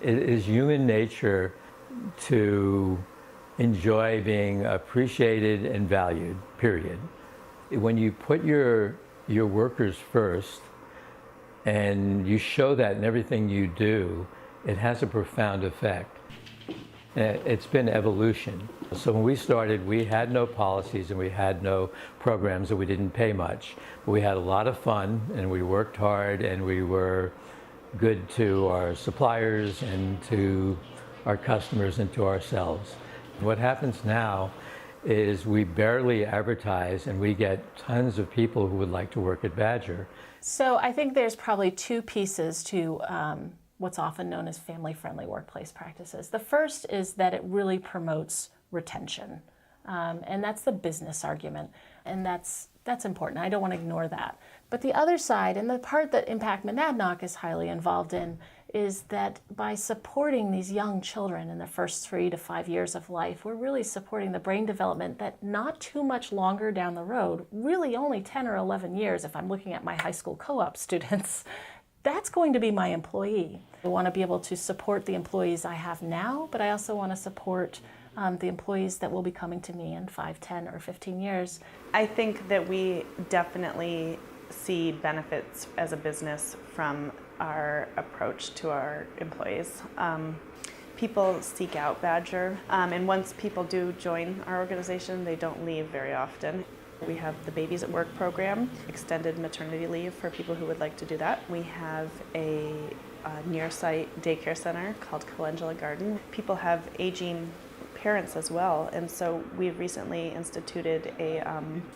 It is human nature to enjoy being appreciated and valued, period. When you put your workers first and you show that in everything you do, it has a profound effect. It's been evolution. So when we started, we had no policies and we had no programs and we didn't pay much. But we had a lot of fun and we worked hard and we were good to our suppliers and to our customers and to ourselves. What happens now is we barely advertise and we get tons of people who would like to work at Badger. So I think there's probably two pieces to what's often known as family-friendly workplace practices. The first is that it really promotes retention, and that's the business argument, and that's important. I don't want to ignore that. But the other side, and the part that Impact Monadnock is highly involved in, is that by supporting these young children in the first 3 to 5 years of life, we're really supporting the brain development that not too much longer down the road, really only 10 or 11 years if I'm looking at my high school co-op students, that's going to be my employee. I want to be able to support the employees I have now, but I also want to support the employees that will be coming to me in 5, 10, or 15 years. I think that we definitely see benefits as a business from our approach to our employees. People seek out Badger, and once people do join our organization, they don't leave very often. We have the Babies at Work program, extended maternity leave for people who would like to do that. We have a near-site daycare center called Calendula Garden. People have aging parents as well, and so we've recently instituted a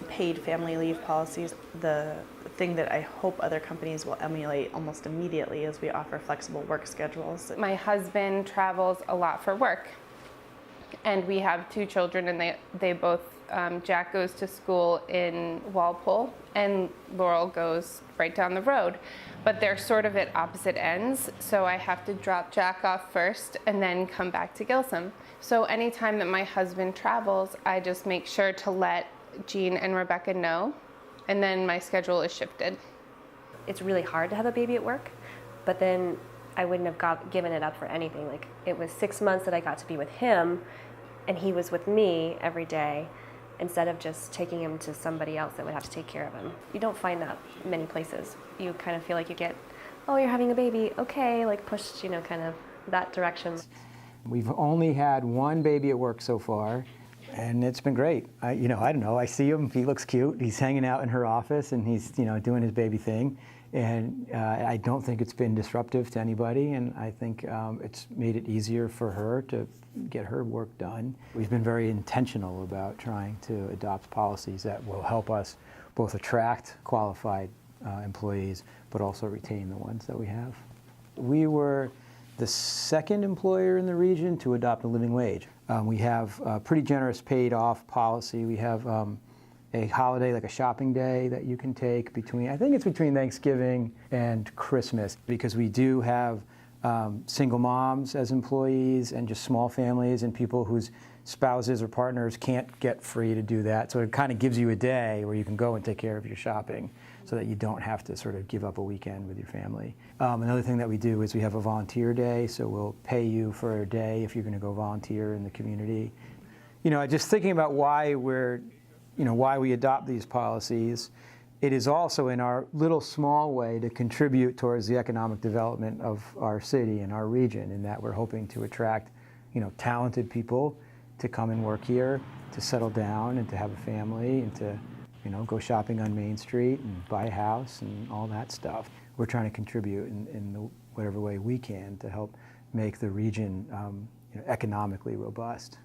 paid family leave policies. The thing that I hope other companies will emulate almost immediately is we offer flexible work schedules. My husband travels a lot for work, and we have 2 children, and they both, Jack goes to school in Walpole, and Laurel goes right down the road. But they're sort of at opposite ends, so I have to drop Jack off first and then come back to Gilsum. So anytime that my husband travels, I just make sure to let Jean and Rebecca know, and then my schedule is shifted. It's really hard to have a baby at work, but then I wouldn't have given it up for anything. Like, it was 6 months that I got to be with him, and he was with me every day, instead of just taking him to somebody else that would have to take care of him. You don't find that many places. You kind of feel like you get, oh, you're having a baby, okay, like pushed, kind of that direction. We've only had 1 baby at work so far, and it's been great. I don't know, I see him, he looks cute, he's hanging out in her office, and he's, doing his baby thing. And I don't think it's been disruptive to anybody, and I think it's made it easier for her to get her work done. We've been very intentional about trying to adopt policies that will help us both attract qualified employees, but also retain the ones that we have. We were the 2nd employer in the region to adopt a living wage. We have a pretty generous paid off policy. We have a holiday, like a shopping day, that you can take between, I think it's between Thanksgiving and Christmas, because we do have single moms as employees and just small families and people whose spouses or partners can't get free to do that. So it kind of gives you a day where you can go and take care of your shopping so that you don't have to sort of give up a weekend with your family. Another thing that we do is we have a volunteer day, so we'll pay you for a day if you're going to go volunteer in the community. Just thinking about why we adopt these policies, it is also in our little small way to contribute towards the economic development of our city and our region, in that we're hoping to attract, talented people to come and work here, to settle down and to have a family and to, go shopping on Main Street and buy a house and all that stuff. We're trying to contribute in whatever way we can to help make the region economically robust.